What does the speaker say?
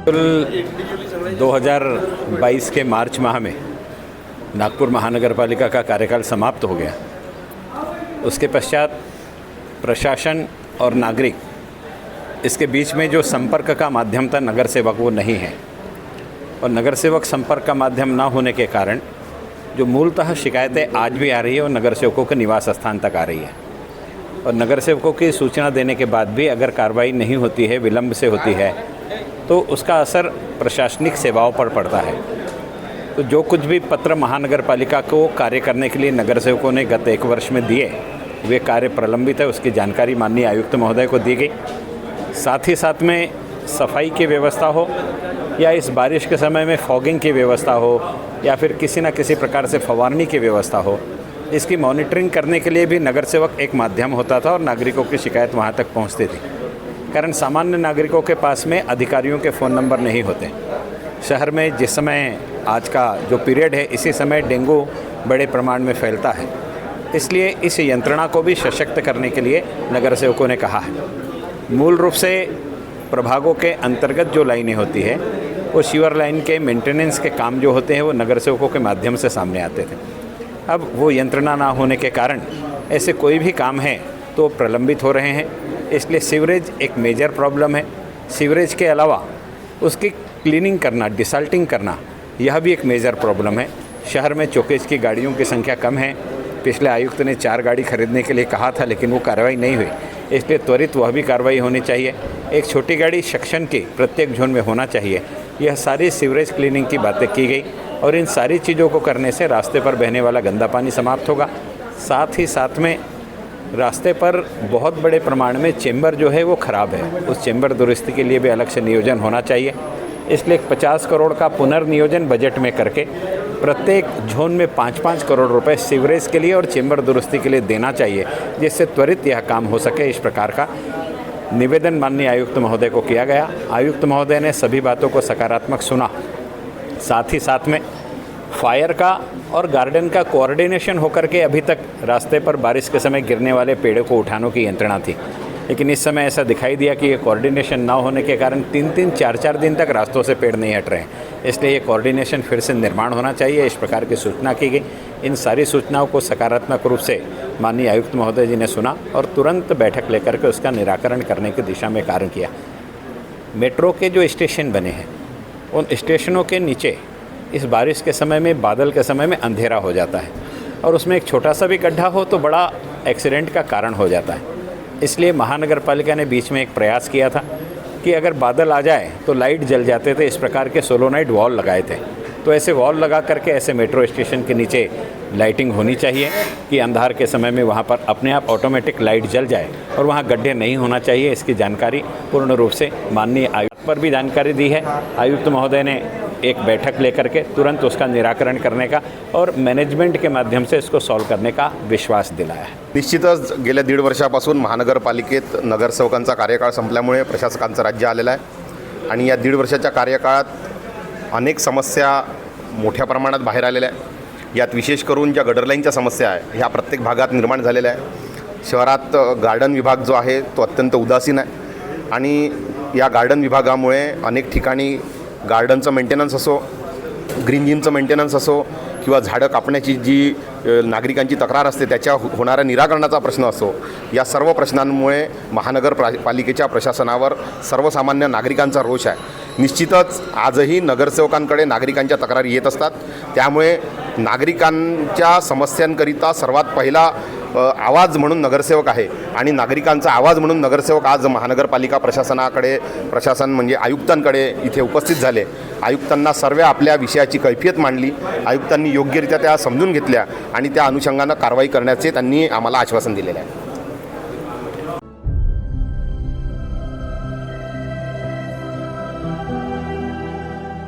2022 के मार्च माह में नागपुर महानगर पालिका का कार्यकाल समाप्त हो गया। उसके पश्चात प्रशासन और नागरिक इसके बीच में जो संपर्क का माध्यम था नगर सेवक वो नहीं है, और नगर सेवक संपर्क का माध्यम ना होने के कारण जो मूलतः शिकायतें आज भी आ रही है वो नगर सेवकों के निवास स्थान तक आ रही है। और नगर सेवकों की सूचना देने के बाद भी अगर कार्रवाई नहीं होती है, विलंब से होती है, तो उसका असर प्रशासनिक सेवाओं पर पड़ता है। तो जो कुछ भी पत्र महानगर पालिका को कार्य करने के लिए नगर सेवकों ने गत 1 वर्ष में दिए, वे कार्य प्रलंबित है, उसकी जानकारी माननीय आयुक्त महोदय को दी गई। साथ ही साथ में सफाई की व्यवस्था हो या इस बारिश के समय में फॉगिंग की व्यवस्था हो या फिर किसी न किसी प्रकार से फवारनी की व्यवस्था हो, इसकी मॉनिटरिंग करने के लिए भी नगर सेवक एक माध्यम होता था और नागरिकों की शिकायत वहाँ तक पहुँचती थी। कारण सामान्य नागरिकों के पास में अधिकारियों के फ़ोन नंबर नहीं होते। शहर में जिस समय आज का जो पीरियड है, इसी समय डेंगू बड़े प्रमाण में फैलता है, इसलिए इस यंत्रणा को भी सशक्त करने के लिए नगर सेवकों ने कहा है। मूल रूप से प्रभागों के अंतर्गत जो लाइनें होती है वो सीवर लाइन के मेंटेनेंस के काम जो होते हैं वो नगर सेवकों के माध्यम से सामने आते थे। अब वो यंत्रणा ना होने के कारण ऐसे कोई भी काम है तो प्रलंबित हो रहे हैं। इसलिए सीवरेज एक मेजर प्रॉब्लम है। सीवरेज के अलावा उसकी क्लीनिंग करना, डिसाल्टिंग करना, यह भी एक मेजर प्रॉब्लम है। शहर में चौकेज की गाड़ियों की संख्या कम है। पिछले आयुक्त ने 4 गाड़ी खरीदने के लिए कहा था, लेकिन वो कार्रवाई नहीं हुई, इसलिए त्वरित वह भी कार्रवाई होनी चाहिए। एक छोटी गाड़ी सेक्शन की प्रत्येक जोन में होना चाहिए। यह सारी सीवरेज क्लीनिंग की बातें की गई और इन सारी चीज़ों को करने से रास्ते पर बहने वाला गंदा पानी समाप्त होगा। साथ ही साथ में रास्ते पर बहुत बड़े प्रमाण में चेंबर जो है वो ख़राब है, उस चेंबर दुरुस्ती के लिए भी अलग से नियोजन होना चाहिए। इसलिए 50 करोड़ का पुनर्नियोजन बजट में करके प्रत्येक जोन में 5-5 करोड़ रुपए सीवरेज के लिए और चेंबर दुरुस्ती के लिए देना चाहिए, जिससे त्वरित यह काम हो सके। इस प्रकार का निवेदन माननीय आयुक्त महोदय को किया गया। आयुक्त महोदय ने सभी बातों को सकारात्मक सुना। साथ ही साथ में फायर का और गार्डन का कोऑर्डिनेशन होकर के अभी तक रास्ते पर बारिश के समय गिरने वाले पेड़ों को उठाने की यंत्रणा थी, लेकिन इस समय ऐसा दिखाई दिया कि ये कोऑर्डिनेशन ना होने के कारण 3-3, 4-4 दिन तक रास्तों से पेड़ नहीं हट रहे हैं। इसलिए ये कोऑर्डिनेशन फिर से निर्माण होना चाहिए, इस प्रकार की सूचना की गई। इन सारी सूचनाओं को सकारात्मक रूप से माननीय आयुक्त महोदय जी ने सुना और तुरंत बैठक लेकर के उसका निराकरण करने की दिशा में कार्य किया। मेट्रो के जो स्टेशन बने हैं, उन स्टेशनों के नीचे इस बारिश के समय में, बादल के समय में अंधेरा हो जाता है और उसमें एक छोटा सा भी गड्ढा हो तो बड़ा एक्सीडेंट का कारण हो जाता है। इसलिए महानगर पालिका ने बीच में एक प्रयास किया था कि अगर बादल आ जाए तो लाइट जल जाते थे। इस प्रकार के सोलोनाइट वॉल लगाए थे। तो ऐसे वॉल लगा करके ऐसे मेट्रो स्टेशन के नीचे लाइटिंग होनी चाहिए कि अंधार के समय में वहाँ पर अपने आप ऑटोमेटिक लाइट जल जाए और वहाँ गड्ढे नहीं होना चाहिए। इसकी जानकारी पूर्ण रूप से माननीय आयुक्त पर भी जानकारी दी है। आयुक्त महोदय ने एक बैठक लेकर के तुरंत उसका निराकरण करने का और मॅनेजमेंट के माध्यम से इसको सॉल्व करने का विश्वास दिलाया है। निश्चितच गेल्या 1.5 वर्षापासून महानगरपालिकेत नगरसेवकांचा कार्यकाळ संपल्यामुळे प्रशासकांचं राज्य आलेलं आहे आणि या 1.5 वर्षाच्या कार्यकाळात अनेक समस्या मोठ्या प्रमाणात बाहेर आलेल्या आहेत। यात विशेष करून ज्या गटर लाईनच्या समस्या आहे ह्या प्रत्येक भागात निर्माण झालेल्या आहे। शहरात गार्डन विभाग जो आहे तो अत्यंत उदासीन आहे आणि या गार्डन विभागामुळे अनेक ठिकाणी गार्डनचं मेंटेनन्स असो, ग्रीन जिमचं मेंटेनन्स असो किंवा झाडं कापण्याची जी नागरिकांची तक्रार असते त्याच्या होणाऱ्या निराकरणाचा प्रश्न असो, या सर्व प्रश्नांमुळे महानगरपालिकेच्या प्रशासनावर सर्वसामान्य नागरिकांचा रोष आहे। निश्चितच आजही नगरसेवकांकडे नागरिकांच्या तक्रारी येत असतात। त्यामुळे नागरिकांच्या समस्यांकरिता सर्वात पहिला आवाज म्हणून नगरसेवक आहे आणि नागरिकांचा आवाज म्हणून नगरसेवक आज महानगरपालिका प्रशासन म्हणजे आयुक्तांकडे इथे उपस्थित झाले। आयुक्तांना सर्व आपल्या विषयाची कैफियत मांडली। आयुक्तांनी योग्यरित्या त्या समजून घेतल्या आणि त्या अनुषंगाने कारवाई करण्याचे त्यांनी आम्हाला आश्वासन दिलेले आहे।